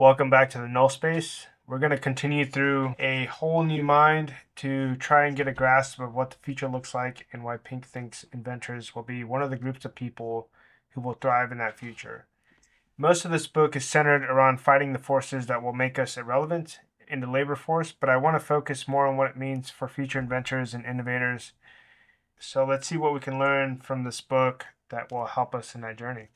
Welcome back to the null space. We're going to continue through a whole new mind to try and get a grasp of what the future looks like and why Pink thinks inventors will be one of the groups of people who will thrive in that future. Most of this book is centered around fighting the forces that will make us irrelevant in the labor force, but I want to focus more on what it means for future inventors and innovators. So let's see what we can learn from this book that will help us in that journey.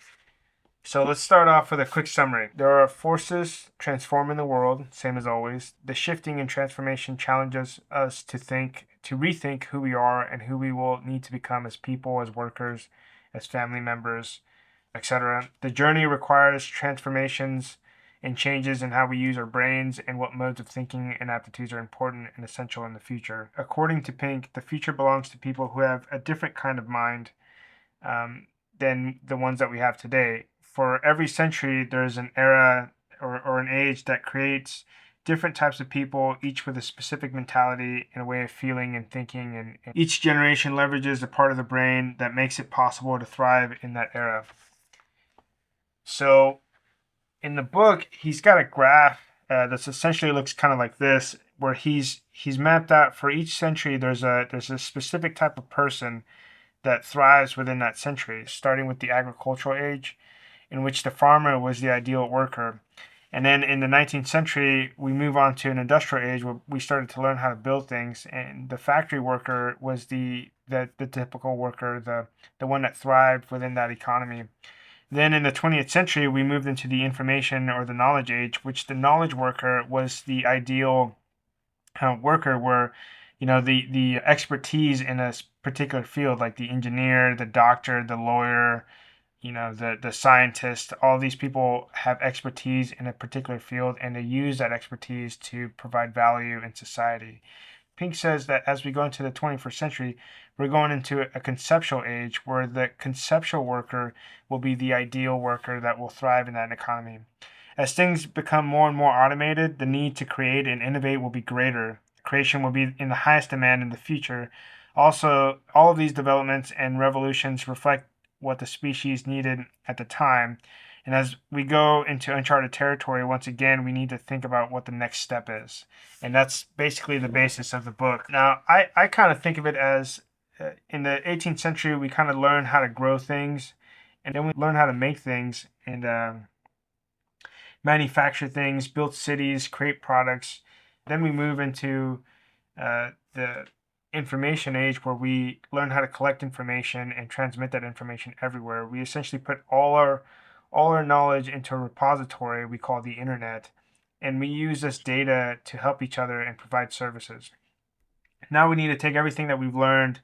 So let's start off with a quick summary. There are forces transforming the world, same as always. The shifting and transformation challenges us to rethink who we are and who we will need to become as people, as workers, as family members, etc. The journey requires transformations and changes in how we use our brains and what modes of thinking and aptitudes are important and essential in the future. According to Pink, the future belongs to people who have a different kind of mind than the ones that we have today. For every century, there's an era or an age that creates different types of people, each with a specific mentality and a way of feeling and thinking. And each generation leverages a part of the brain that makes it possible to thrive in that era. So in the book, he's got a graph that's essentially looks kind of like this, where he's mapped out for each century. There's a specific type of person that thrives within that century, starting with the agricultural age, in which the farmer was the ideal worker. And then in the 19th century, we move on to an industrial age where we started to learn how to build things. And the factory worker was the typical worker, the one that thrived within that economy. Then in the 20th century, we moved into the information or the knowledge age, which the knowledge worker was the ideal worker where the expertise in a particular field, like the engineer, the doctor, the lawyer, the scientist, all these people have expertise in a particular field and they use that expertise to provide value in society. Pink says that as we go into the 21st century, we're going into a conceptual age where the conceptual worker will be the ideal worker that will thrive in that economy. As things become more and more automated, the need to create and innovate will be greater. Creation will be in the highest demand in the future. Also, all of these developments and revolutions reflect what the species needed at the time. And as we go into uncharted territory, once again, we need to think about what the next step is. And that's basically the basis of the book. Now, I kind of think of it as in the 18th century, we kind of learn how to grow things, and then we learn how to make things and manufacture things, build cities, create products. Then we move into the information age where we learn how to collect information and transmit that information everywhere. We essentially put all our knowledge into a repository we call the internet, and we use this data to help each other and provide services. Now we need to take everything that we've learned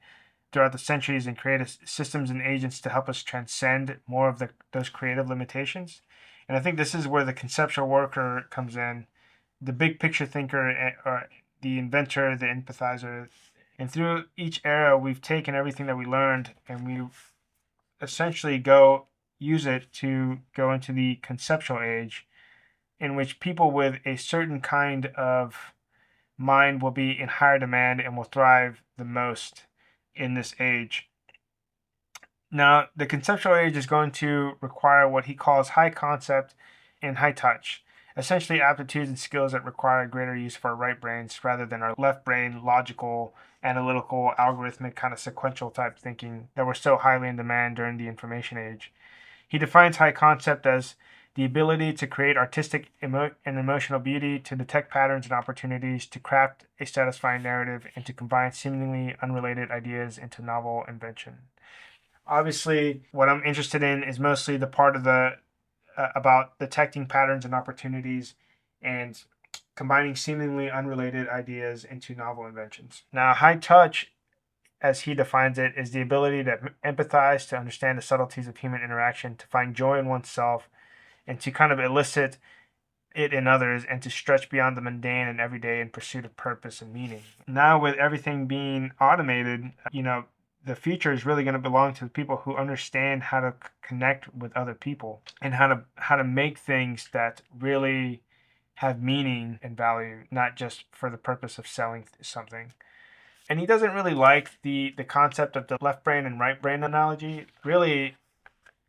throughout the centuries and create systems and agents to help us transcend more of those creative limitations. And I think this is where the conceptual worker comes in, the big picture thinker, or the inventor, the empathizer. And through each era, we've taken everything that we learned and we've essentially use it to go into the conceptual age, in which people with a certain kind of mind will be in higher demand and will thrive the most in this age. Now, the conceptual age is going to require what he calls high concept and high touch, essentially aptitudes and skills that require greater use of our right brains rather than our left brain, logical, analytical, algorithmic, kind of sequential type thinking that were so highly in demand during the information age. He defines high concept as the ability to create artistic and emotional beauty, to detect patterns and opportunities, to craft a satisfying narrative, and to combine seemingly unrelated ideas into novel invention. Obviously, what I'm interested in is mostly the part of the about detecting patterns and opportunities and combining seemingly unrelated ideas into novel inventions. Now, high touch, as he defines it, is the ability to empathize, to understand the subtleties of human interaction, to find joy in oneself, and to kind of elicit it in others, and to stretch beyond the mundane and everyday in pursuit of purpose and meaning. Now, with everything being automated, the future is really going to belong to the people who understand how to connect with other people and how to make things that really have meaning and value, not just for the purpose of selling something. And he doesn't really like the concept of the left brain and right brain analogy. Really,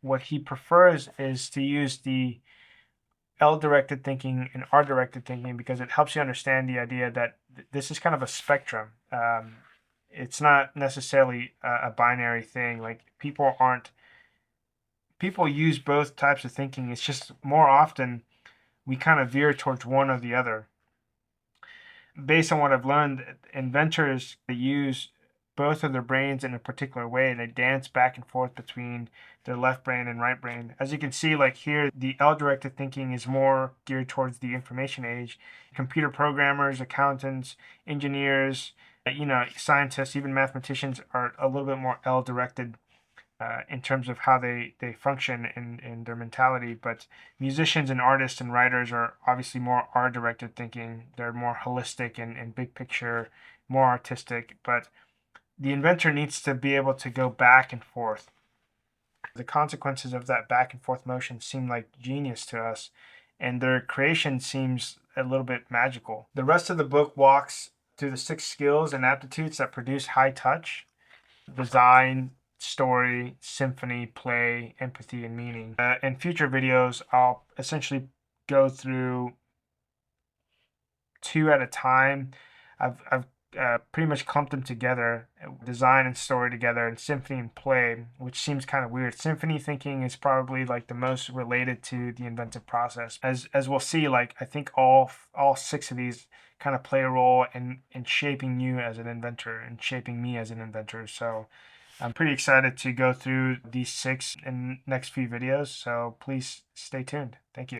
what he prefers is to use the L-directed thinking and R-directed thinking because it helps you understand the idea that this is kind of a spectrum. It's not necessarily a binary thing. Like people use both types of thinking. It's just more often we kind of veer towards one or the other. Based on what I've learned, inventors, they use both of their brains in a particular way. They dance back and forth between their left brain and right brain. As you can see, like here, the L-directed thinking is more geared towards the information age. Computer programmers, accountants, engineers, scientists, even mathematicians are a little bit more L-directed in terms of how they function in their mentality. But musicians and artists and writers are obviously more R-directed thinking. They're more holistic and big picture, more artistic. But the inventor needs to be able to go back and forth. The consequences of that back and forth motion seem like genius to us, and their creation seems a little bit magical. The rest of the book walks through the 6 skills and aptitudes that produce high touch: design, story, symphony, play, empathy, and meaning. In future videos, I'll essentially go through 2 at a time. I've pretty much clumped them together, design and story together, and symphony and play, which seems kind of weird. Symphony thinking is probably like the most related to the inventive process. As we'll see, like I think all 6 of these kind of play a role in shaping you as an inventor and shaping me as an inventor. So I'm pretty excited to go through these 6 in next few videos, so please stay tuned. Thank you.